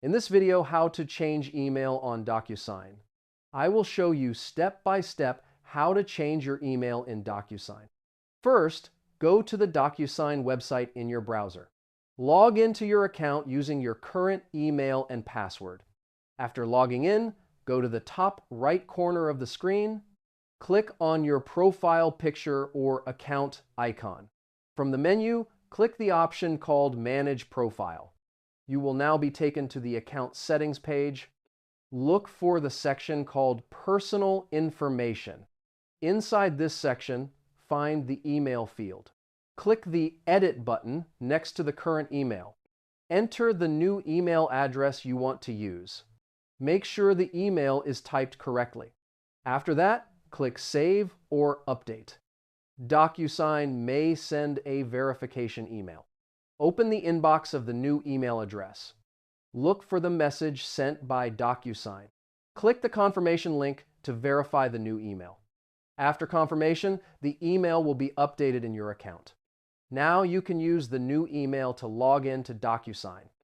In this video, how to change email on Docusign, I will show you step by step how to change your email in Docusign. First, go to the Docusign website in your browser. Log into your account using your current email and password. After logging in, go to the top right corner of the screen, click on your profile picture or account icon. From the menu, click the option called Manage Profile. You will now be taken to the account settings page. Look for the section called Personal Information. Inside this section, find the email field. Click the Edit button next to the current email. Enter the new email address you want to use. Make sure the email is typed correctly. After that, click Save or Update. Docusign may send a verification email. Open the inbox of the new email address. Look for the message sent by Docusign. Click the confirmation link to verify the new email. After confirmation, the email will be updated in your account. Now you can use the new email to log in to Docusign.